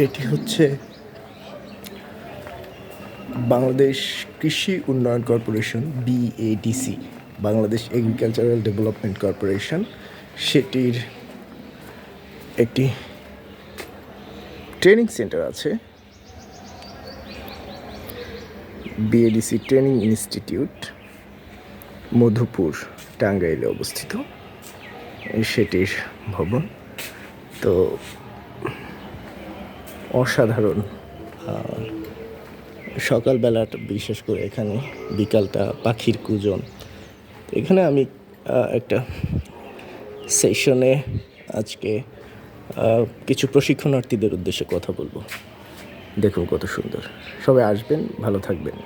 এটি হচ্ছে বাংলাদেশ কৃষি উন্নয়ন corporation, BADC, Bangladesh agricultural development corporation, সেটির একটি ট্রেনিং সেন্টার আছে, BADC ট্রেনিং ইনস্টিটিউট, মধুপুর, টাঙ্গাইলে অবস্থিত সেটির ভবন। তো অসাধারণ, সকালবেলাটা বিশেষ করে এখানে, বিকালটা পাখির কুজন। এখানে আমি একটা সেশনে আজকে কিছু প্রশিক্ষণার্থীদের উদ্দেশ্যে কথা বলবো। দেখুন কত সুন্দর, সবাই আসবেন, ভালো থাকবেন।